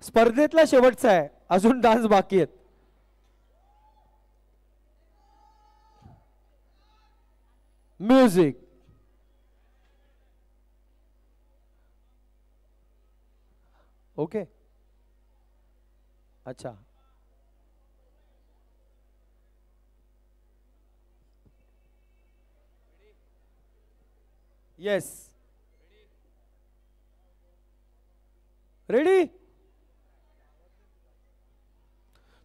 स्पर्धेतला शेवटचा आहे, अजून डान्स बाकी आहेत. म्युझिक. ओके. अच्छा. येस. रेडी.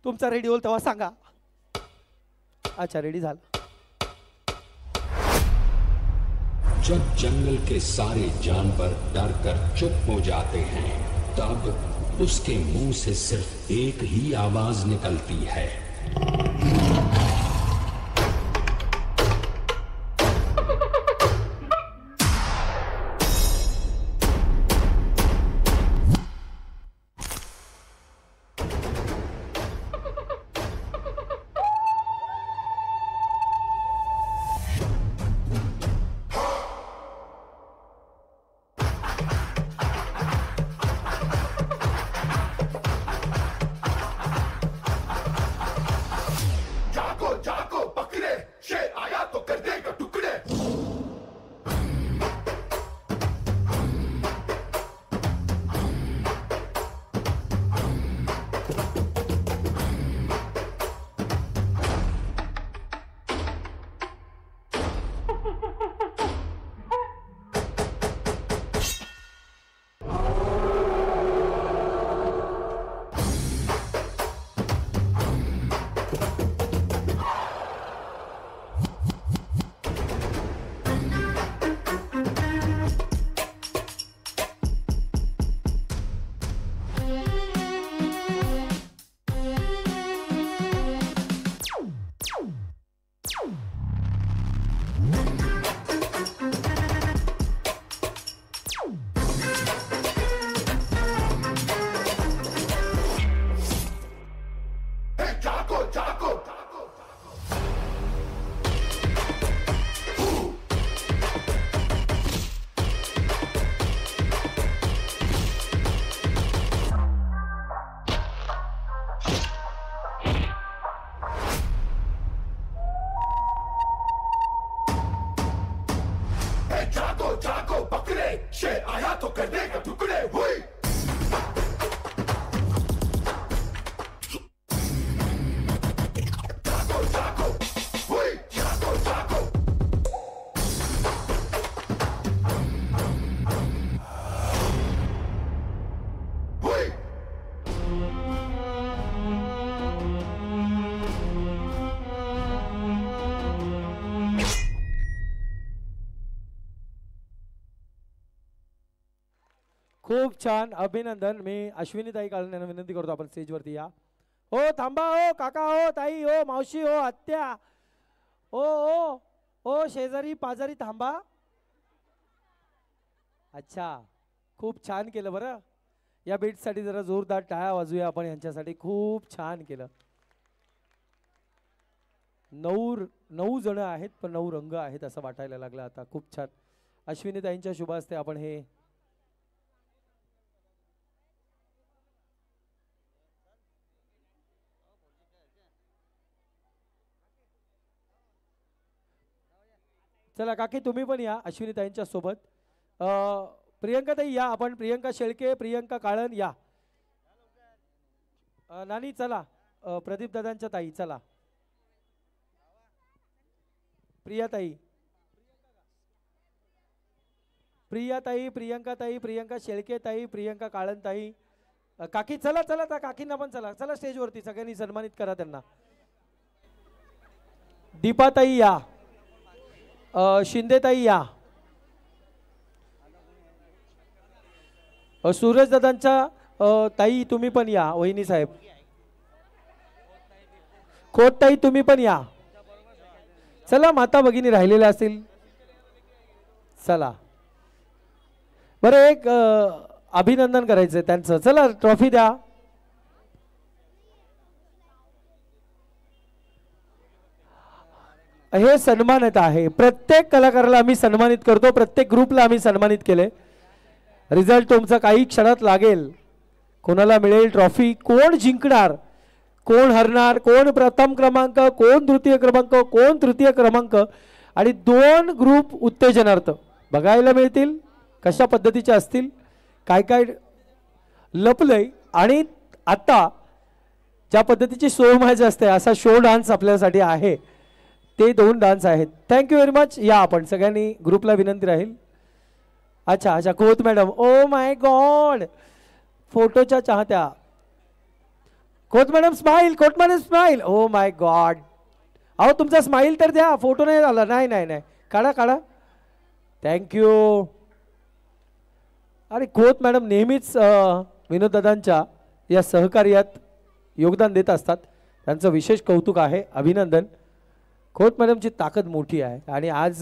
तुमचा रेडी होल तेव्हा सांगा. अच्छा रेडी झालं. जब जंगल के सारे जानवर डर कर चुप हो जाते हैं, तब उसके मुंह से सिर्फ एक ही आवाज निकलती है. खूप छान, अभिनंदन. मी अश्विनीताई काळन यांना विनंती करतो आपण स्टेजवरती या. हो थांबा, हो काका, हो ताई, हो मावशी, हो आत्या, हो हो हो शेजारी पाजारी थांबा. अच्छा खूप छान केलं बरं. या बीटसाठी जरा जोरदार टाळ्या वाजूया आपण यांच्यासाठी. खूप छान केलं. 9 जण आहेत पण 9 रंग आहेत असं वाटायला लागलं आता. खूप छान. अश्विनीताईंच्या शुभ हस्ते आपण हे चला काकी तुम्ही पण या अश्विनीताईंच्या सोबत. प्रियंकाताई या आपण. प्रियंका शेळके, प्रियंका काळन या. नानी चला. प्रदीप दादांच्या ताई चला. प्रियाताई, प्रियाताई, प्रियंकाताई, प्रियंका शेळके ताई, प्रियंका काळन ताई. काकी चला चला त्या काकींना पण चला. चला स्टेजवरती सगळ्यांनी सन्मानित करा त्यांना. दीपाताई या. शिंदेताई या. सूरज दादांच्या ताई तुम्ही पण या. वहिनी साहेब. खोतताई तुम्ही पण या. चला माता भगिनी राहिलेल्या असतील. चला बरं एक अभिनंदन करायचं त्यांचं. चला ट्रॉफी द्या. हे सन्मानित आहे. प्रत्येक कलाकाराला आम्ही सन्मानित करतो. प्रत्येक ग्रुपला आम्ही सन्मानित केले. रिझल्ट तुमचा काही क्षणात लागेल. कोणाला मिळेल ट्रॉफी, कोण जिंकणार, कोण हरणार, कोण प्रथम क्रमांक, कोण द्वितीय क्रमांक, कोण तृतीय क्रमांक, आणि 2 ग्रुप उत्तेजनार्थ बघायला मिळतील. कशा पद्धतीचे असतील, काय काय लपलंय, आणि आता ज्या पद्धतीची शो मॅच असते असा शो डान्स आपल्यासाठी आहे. ते 2 डान्स आहेत. Thank you very much. या आपण सगळ्यांनी ग्रुपला विनंती राहील. अच्छा अच्छा, Khot madam, oh my god, फोटोच्या चाहत्या. Khot madam smile, Khot madam smile, oh my god. अहो तुमचा स्माइल तर द्या, फोटो नाही झाला. नाही नाही नाही, काढा काढा. थँक्यू. आणि खोत मॅडम नेहमीच विनोददादांच्या या सहकार्यात योगदान देत असतात. त्यांचं विशेष कौतुक आहे, अभिनंदन. खोत मॅडमची ताकद मोठी आहे आणि आज